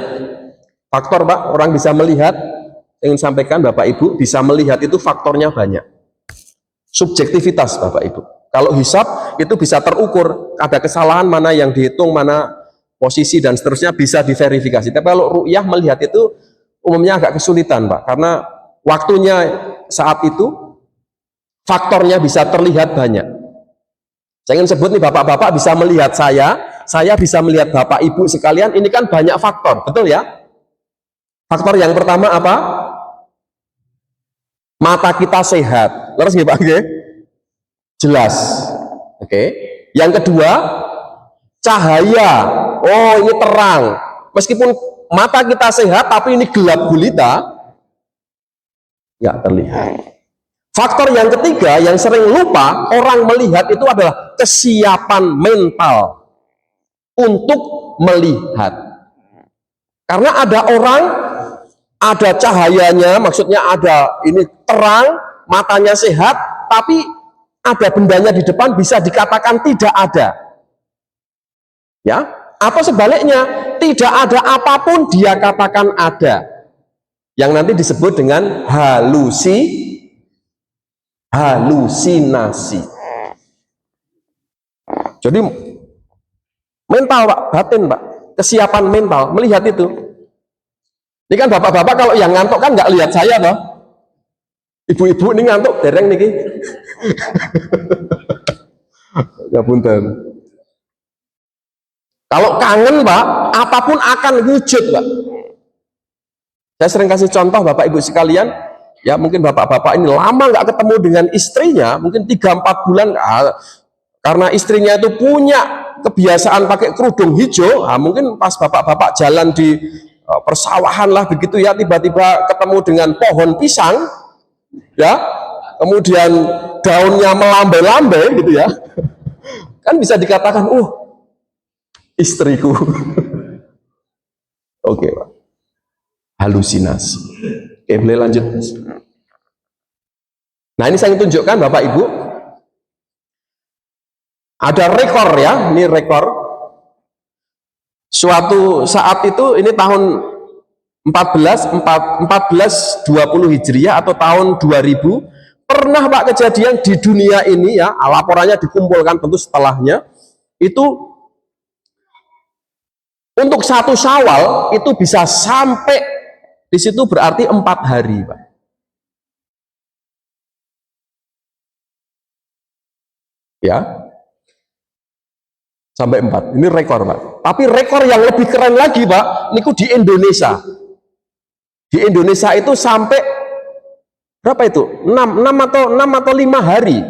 faktor Pak, orang bisa melihat, ingin sampaikan Bapak Ibu, bisa melihat itu faktornya banyak. Subjektivitas Bapak Ibu. Kalau hisab itu bisa terukur, ada kesalahan mana yang dihitung, mana posisi dan seterusnya bisa diverifikasi. Tapi kalau ru'yah melihat itu umumnya agak kesulitan Pak, karena waktunya saat itu faktornya bisa terlihat banyak. Saya ingin sebut nih, bapak-bapak bisa melihat saya bisa melihat bapak ibu sekalian. Ini kan banyak faktor, betul ya? Faktor yang pertama apa? Mata kita sehat. Terus nggih Pak nggih? Jelas. Oke. Yang kedua, cahaya. Oh, ini terang. Meskipun mata kita sehat, tapi ini gelap gulita, nggak terlihat. Faktor yang ketiga yang sering lupa orang melihat itu adalah kesiapan mental untuk melihat. Karena ada orang, ada cahayanya, maksudnya ada ini terang, matanya sehat, tapi ada bendanya di depan bisa dikatakan tidak ada. Ya, atau sebaliknya, tidak ada apapun dia katakan ada. Yang nanti disebut dengan halusinasi. Jadi mental Pak, batin Pak, kesiapan mental melihat itu. Ini kan bapak-bapak kalau yang ngantuk kan nggak lihat saya toh. Ibu-ibu ini ngantuk dereng niki. Ngapunten. Kalau kangen Pak, apapun akan wujud Pak. Saya sering kasih contoh Bapak Ibu sekalian, ya mungkin bapak-bapak ini lama nggak ketemu dengan istrinya, mungkin 3-4 bulan, karena istrinya itu punya kebiasaan pakai kerudung hijau, mungkin pas bapak-bapak jalan di persawahan lah begitu ya, tiba-tiba ketemu dengan pohon pisang, ya, kemudian daunnya melambai-lambai gitu ya, kan bisa dikatakan, istriku. Oke Pak, halusinasi. Oke, boleh lanjut. Nah ini saya ingin tunjukkan Bapak Ibu, ada rekor ya, ini rekor. Suatu saat itu, ini tahun 1420 Hijriah atau tahun 2000, pernah Pak kejadian di dunia ini ya, laporannya dikumpulkan tentu setelahnya, itu untuk 1 Syawal itu bisa sampai di situ berarti 4 hari Pak. Ya, sampai 4, ini rekor Pak. Tapi rekor yang lebih keren lagi Pak, niku di Indonesia. Di Indonesia itu sampai berapa itu? 6 atau 5 hari.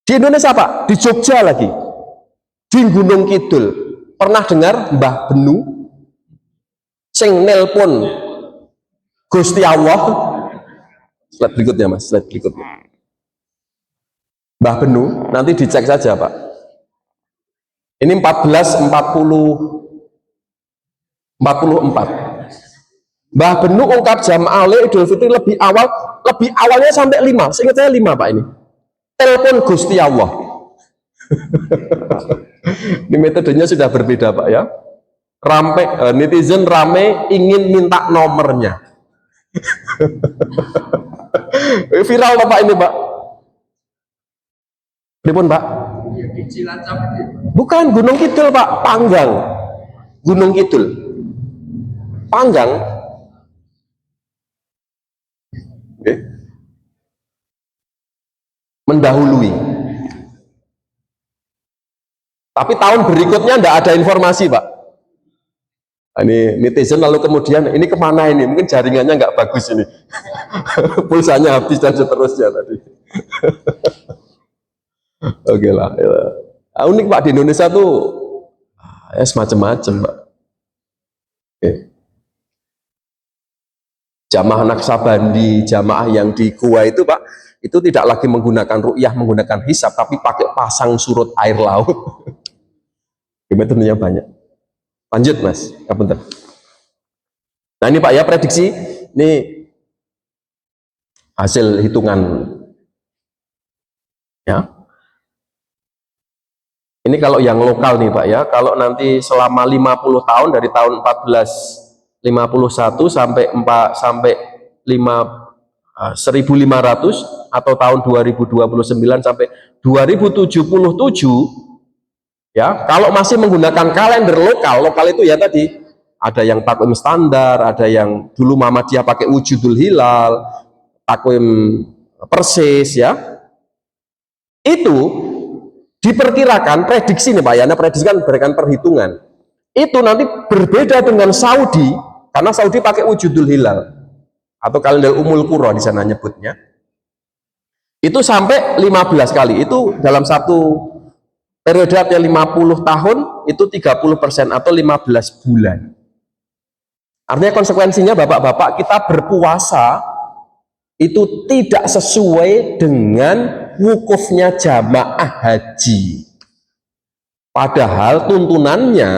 Di Indonesia Pak, di Jogja lagi, di Gunung Kidul. Pernah dengar Mbah Benu sing nelpon Gusti Allah? Slide berikutnya Mas, slide berikutnya. Mbah Benu, nanti dicek saja Pak. Ini 1444. Mbah Benu ungkap jamaah Idul Fitri lebih awalnya sampai 5. Seingat saya 5 Pak ini. Telepon Gusti Allah. Ini metodenya sudah berbeda Pak ya. Netizen rame ingin minta nomornya. Viral Pak ini Pak. Pripun Pak? Bukan Gunung Kidul Pak, Panggang. Gunung Kidul. Panggang. Oke. Mendahului. Tapi tahun berikutnya tidak ada informasi Pak. Ini netizen lalu kemudian ini kemana ini? Mungkin jaringannya nggak bagus ini. Pulsanya habis dan seterusnya tadi. Oke lah. Ya. Unik Pak, di Indonesia tuh ya semacam-macam Pak. Oke. Jamaah Naksabandi, jamaah yang di Goa itu Pak, itu tidak lagi menggunakan ru'yah, menggunakan hisab, tapi pakai pasang surut air laut. Metodenya banyak. Lanjut Mas, ngapunten. Nah ini Pak ya, prediksi ini hasil hitungan ya. Ini kalau yang lokal nih Pak ya, kalau nanti selama 50 tahun dari tahun 1451 sampai 1500 atau tahun 2029 sampai 2077 ya, kalau masih menggunakan kalender lokal itu ya tadi, ada yang takwim standar, ada yang dulu Muhammadiyah pakai wujudul hilal, takwim persis ya, itu diperkirakan, prediksi nih Pak ya, prediksi kan berikan perhitungan, itu nanti berbeda dengan Saudi, karena Saudi pakai wujudul hilal atau kalender umul qura di sana nyebutnya, itu sampai 15 kali, itu dalam satu periode artinya 50 tahun itu 30% atau 15 bulan. Artinya konsekuensinya bapak-bapak, kita berpuasa itu tidak sesuai dengan wukufnya jamaah haji. Padahal tuntunannya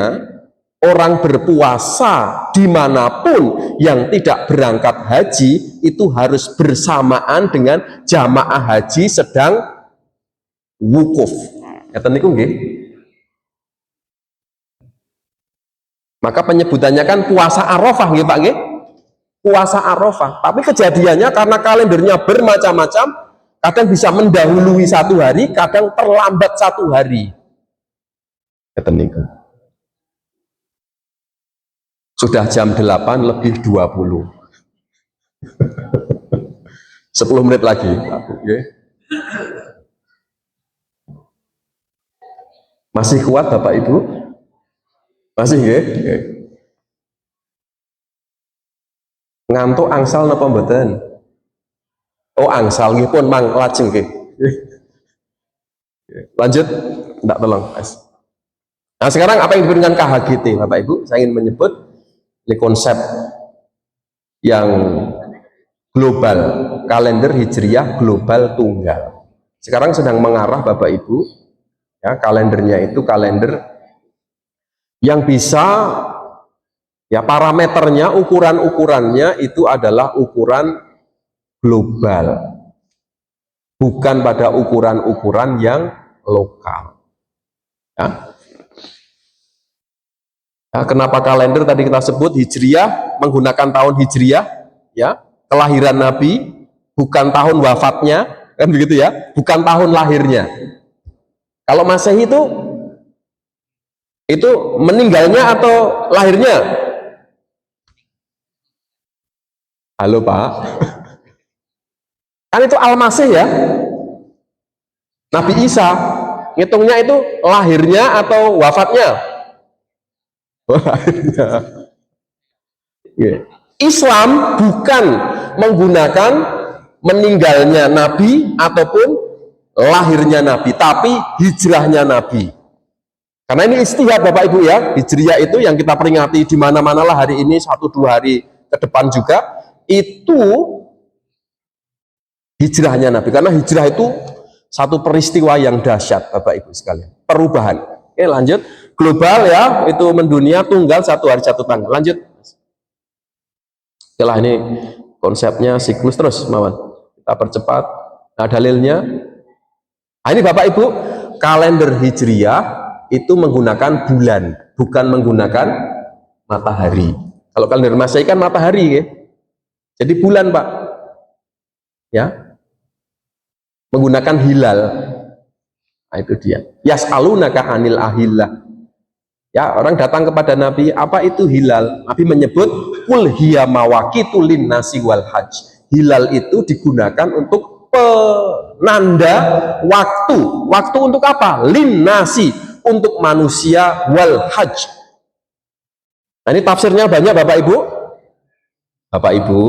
orang berpuasa dimanapun yang tidak berangkat haji itu harus bersamaan dengan jamaah haji sedang wukuf. Ngeten niku nggih. Maka penyebutannya kan puasa Arafah nggih Pak nggih. Puasa Arafah. Tapi kejadiannya karena kalendernya bermacam-macam, kadang bisa mendahului 1 hari, kadang terlambat 1 hari. Ngeten niku. Sudah jam 8 lebih 20. 10 menit lagi, okay. Masih kuat Bapak Ibu? Masih ya? Okay. Ngantuk angsal napa mboten? Oh angsal nggih pun mang lajeng nggih. Lanjut, enggak tolong. Nah sekarang apa yang diberikan KHGT Bapak Ibu? Saya ingin menyebut ini konsep yang global, kalender hijriah global tunggal. Sekarang sedang mengarah Bapak Ibu, ya kalendernya itu kalender yang bisa, ya parameternya, ukurannya itu adalah ukuran global, bukan pada ukuran-ukuran yang lokal. Ya. Nah, kenapa kalender tadi kita sebut hijriah, menggunakan tahun hijriah, ya kelahiran Nabi, bukan tahun wafatnya, kan begitu ya, bukan tahun lahirnya. Kalau Masehi itu meninggalnya atau lahirnya? Halo Pak, kan itu Al-Masih ya, Nabi Isa, ngitungnya itu lahirnya atau wafatnya? Lahirnya. Islam bukan menggunakan meninggalnya Nabi ataupun lahirnya Nabi, tapi hijrahnya Nabi. Karena ini istihad Bapak Ibu ya, hijriah itu yang kita peringati di mana-mana lah hari ini, 1-2 hari ke depan juga, itu hijrahnya Nabi. Karena hijrah itu satu peristiwa yang dahsyat Bapak Ibu sekalian, perubahan. Oke lanjut, global ya, itu mendunia tunggal 1 hari 1 tanggal. Lanjut. Setelah ini konsepnya siklus terus, mawon. Kita percepat. Nah dalilnya, nah, ini Bapak Ibu, kalender hijriah itu menggunakan bulan, bukan menggunakan matahari. Kalau kalender Masehi kan matahari, ya. Jadi bulan Pak, ya, menggunakan hilal. Nah, itu dia. Yas'alunaka 'anil ahillah. Ya, orang datang kepada Nabi, apa itu hilal? Nabi menyebut kul hiya mawaqitu linnasi wal hajj. Hilal itu digunakan untuk penanda waktu. Waktu untuk apa? Linnasi, untuk manusia wal hajj. Nah, ini tafsirnya banyak Bapak Ibu. Bapak Ibu,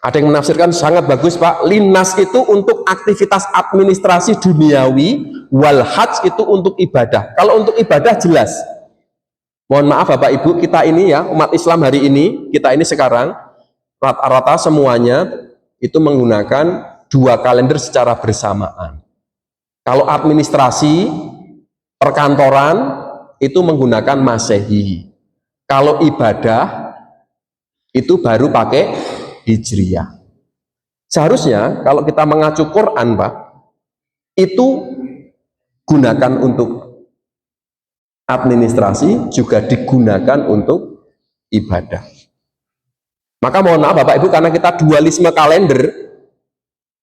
ada yang menafsirkan sangat bagus Pak, linnas itu untuk aktivitas administrasi duniawi, wal hajj itu untuk ibadah. Kalau untuk ibadah jelas, mohon maaf Bapak Ibu, kita ini ya umat Islam hari ini, kita ini sekarang rata-rata semuanya itu menggunakan 2 kalender secara bersamaan. Kalau administrasi perkantoran itu menggunakan Masehi, kalau ibadah itu baru pakai hijriah. Seharusnya kalau kita mengacu Quran Pak, itu gunakan untuk administrasi, juga digunakan untuk ibadah. Maka mohon maaf Bapak Ibu, karena kita dualisme kalender,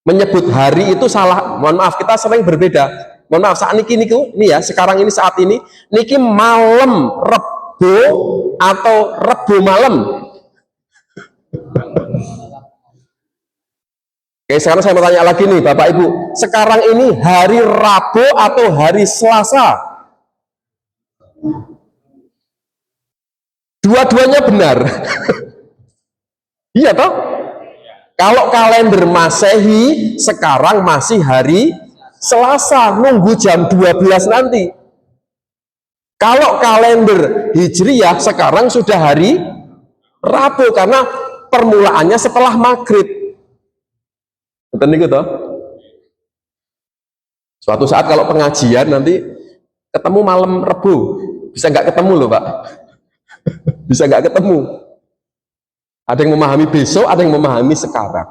menyebut hari itu salah. Mohon maaf, kita sering berbeda. Mohon maaf, saat ini ya, sekarang ini saat ini niki malam Rebo atau Rebo malam. Oke, sekarang saya mau tanya lagi nih Bapak Ibu, sekarang ini hari Rabu atau hari Selasa? Dua-duanya benar. Iya toh? Kalau kalender Masehi sekarang masih hari Selasa, nunggu jam 12 nanti. Kalau kalender Hijriyah sekarang sudah hari Rabu karena permulaannya setelah maghrib. Betul nih toh? Suatu saat kalau pengajian nanti ketemu malam Rabu, bisa nggak ketemu loh Pak? Bisa nggak ketemu? Ada yang memahami besok, ada yang memahami sekarang.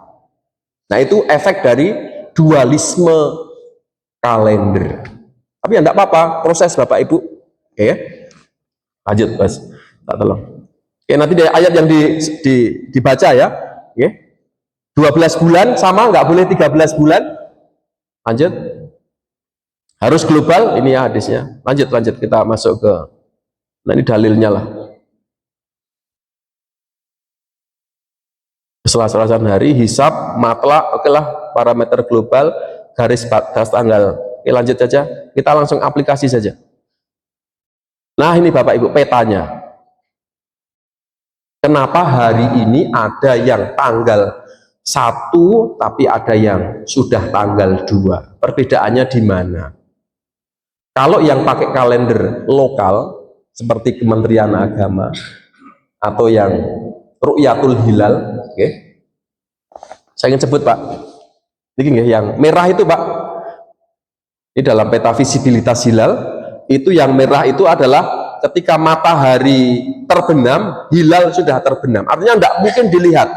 Nah itu efek dari dualisme kalender. Tapi ya enggak apa-apa, proses Bapak Ibu. Oke ya? Lanjut Mas, tak tolong. Oke, nanti dari ayat yang dibaca ya. Oke. 12 bulan sama, nggak boleh 13 bulan. Lanjut. Harus global, ini ya hadisnya. Lanjut, kita masuk ke, nah ini dalilnya lah. Selasa-selasan hari, hisab, matla, oke lah, parameter global, garis batas tanggal. Oke, lanjut saja, kita langsung aplikasi saja. Nah ini Bapak Ibu petanya. Kenapa hari ini ada yang tanggal 1 tapi ada yang sudah tanggal 2? Perbedaannya di mana? Kalau yang pakai kalender lokal seperti Kementerian Agama atau yang Ru'yatul Hilal, oke. Saya ingin sebut Pak, ini yang merah itu Pak, ini dalam peta visibilitas hilal, itu yang merah itu adalah ketika matahari terbenam, hilal sudah terbenam, artinya tidak mungkin dilihat.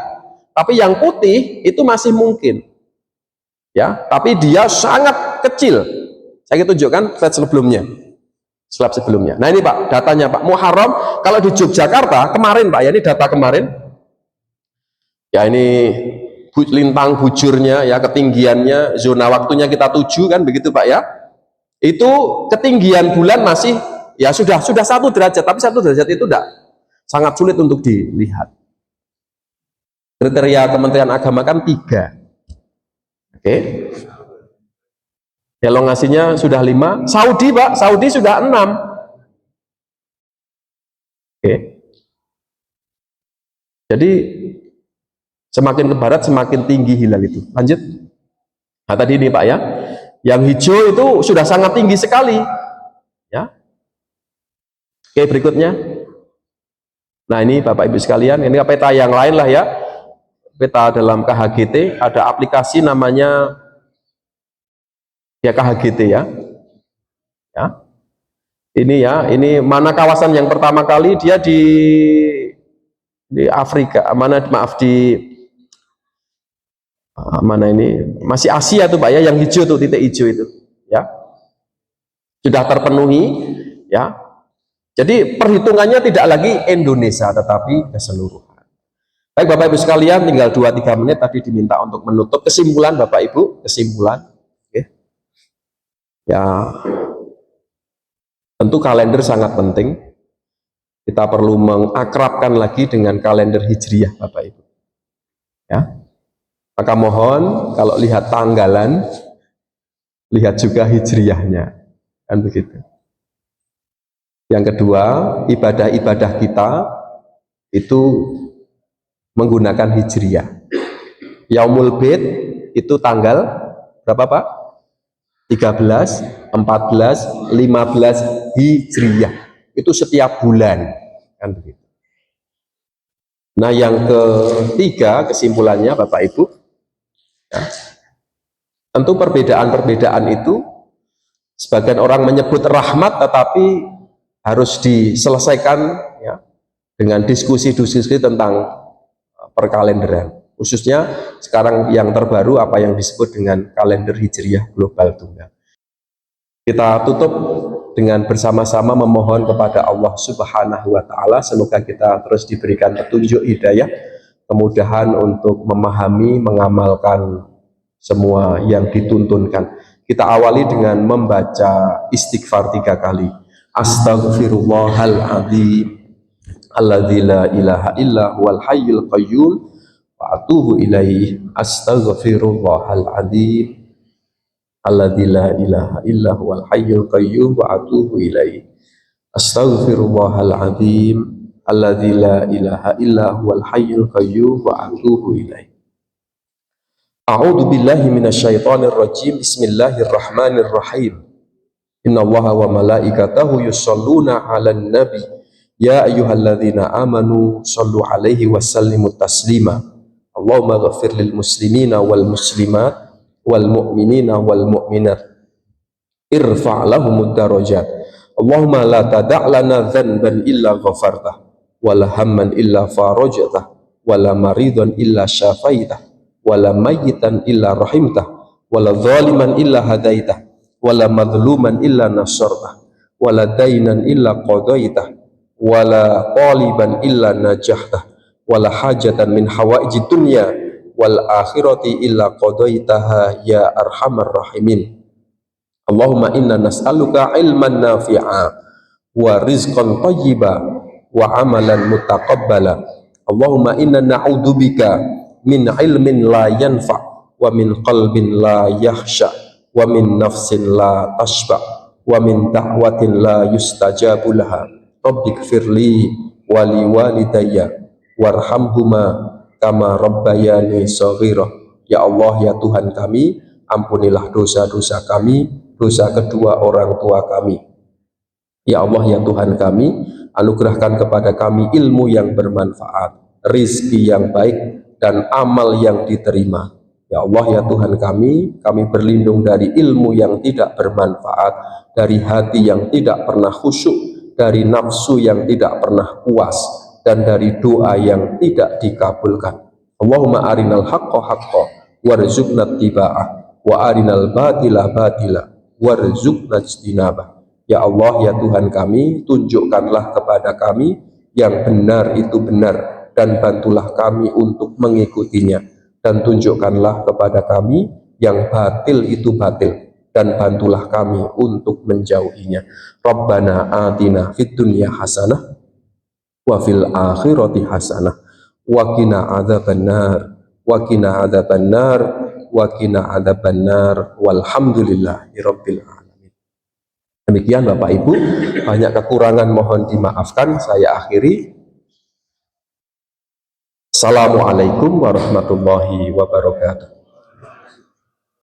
Tapi yang putih itu masih mungkin, ya, tapi dia sangat kecil. Saya tunjukkan slide sebelumnya. Nah ini Pak, datanya Pak, Muharram kalau di Yogyakarta kemarin Pak, ya ini data kemarin. Ya ini lintang bujurnya, ya ketinggiannya, zona waktunya kita tuju kan begitu Pak ya. Itu ketinggian bulan masih ya sudah 1 derajat, tapi 1 derajat itu tidak, sangat sulit untuk dilihat. Kriteria Kementerian Agama kan 3. Oke. Elongasinya sudah 5. Saudi Pak, Saudi sudah 6. Oke. Jadi semakin ke barat semakin tinggi hilal itu. Lanjut. Nah tadi ini Pak ya, yang hijau itu sudah sangat tinggi sekali. Ya. Oke, berikutnya. Nah ini Bapak Ibu sekalian, ini peta yang lain lah ya. Peta dalam KHGT, ada aplikasi namanya ya KHGT ya. Ya. Ini ya, ini mana kawasan yang pertama kali dia di Afrika, mana ini masih Asia tuh Pak ya, yang hijau tuh, titik hijau itu ya, sudah terpenuhi ya. Jadi perhitungannya tidak lagi Indonesia tetapi keseluruhan. Baik Bapak Ibu sekalian, tinggal 2-3 menit tadi diminta untuk menutup. Kesimpulan Bapak Ibu, kesimpulan. Oke. Ya, tentu kalender sangat penting. Kita perlu mengakrabkan lagi dengan kalender Hijriyah Bapak Ibu. Ya. Maka mohon kalau lihat tanggalan, lihat juga Hijriyahnya. Kan begitu. Yang kedua, ibadah-ibadah kita itu menggunakan Hijriyah. Yaumul Bid itu tanggal berapa Pak? 13, 14, 15 Hijriyah. Itu setiap bulan. Kan begitu. Nah yang ketiga kesimpulannya Bapak Ibu, ya, tentu perbedaan-perbedaan itu sebagian orang menyebut rahmat tetapi harus diselesaikan ya, dengan diskusi-diskusi tentang perkalenderan, khususnya sekarang yang terbaru apa yang disebut dengan kalender Hijriyah global tunggal. Kita tutup dengan bersama-sama memohon kepada Allah Subhanahu wa Ta'ala, semoga kita terus diberikan petunjuk hidayah, kemudahan untuk memahami, mengamalkan semua yang dituntunkan. Kita awali dengan membaca istighfar 3 kali. Astaghfirullahaladzim alladzi la ilaha illa huwal hayyul qayyum wa atubu ilaih. Astaghfirullahal adzim alladzi la ilaha illa huwal hayyul qayyum wa atubu ilaih. Astaghfirullahal adzim alladzi la ilaha illa huwal hayyul qayyum wa atubu ilaih. A'udzu billahi minasyaitonir rajim. Bismillahirrahmanirrahim. Innallaha wa malaikatahu yusholluna 'alan nabi ya ayyuhalladzina amanu shollu 'alaihi wa sallimu taslima. Allahumma ighfir lil muslimina wal muslimat wal mu'minina wal mu'minat irfa' lahumud darajat. Allahumma la tada' lana dzanban illa ghafartah wala hamman illa farajtah wala maridan illa syafaitah wala mayyitan illa rahimtah wala zaliman illa hadaitah wala madluman illa nasartah wala dainan illa qadaitah wala taliban illa najahtah wala hajatan min hawaiji dunya wal akhirati illa qadaitaha ya arhamar rahimin. Allahumma inna nas'aluka ilman nafi'a wa rizqan thayyiba wa amalan mutaqabbala. Allahumma inna na'udzubika min ilmin la yanfa' wa min qalbin la yakhsha wa min nafsin la tashba wa min da'watin la yustajabu laha. Rabbighfirli wa li walidayya warhamhuma kama rabbayani shaghira. Ya Allah, ya Tuhan kami, ampunilah dosa-dosa kami, dosa kedua orang tua kami. Ya Allah, ya Tuhan kami, anugerahkan kepada kami ilmu yang bermanfaat, rizki yang baik, dan amal yang diterima. Ya Allah, ya Tuhan kami berlindung dari ilmu yang tidak bermanfaat, dari hati yang tidak pernah khusyuk, dari nafsu yang tidak pernah puas, dan dari doa yang tidak dikabulkan. Allahumma arinal haqqa haqqa warzuqna tiba'ah wa arinal batila batila warzuqna ijtinabah. Ya Allah, ya Tuhan kami, tunjukkanlah kepada kami yang benar itu benar, dan bantulah kami untuk mengikutinya, dan tunjukkanlah kepada kami yang batil itu batil, dan bantulah kami untuk menjauhinya. Rabbana atina fid dunya hasanah wa fil akhirati hasanah wa qina adzabannar wa qina adzabannar wa qina adzabannar walhamdulillahi rabbil alamin. Demikian Bapak Ibu, banyak kekurangan mohon dimaafkan. Saya akhiri. Assalamualaikum warahmatullahi wabarakatuh.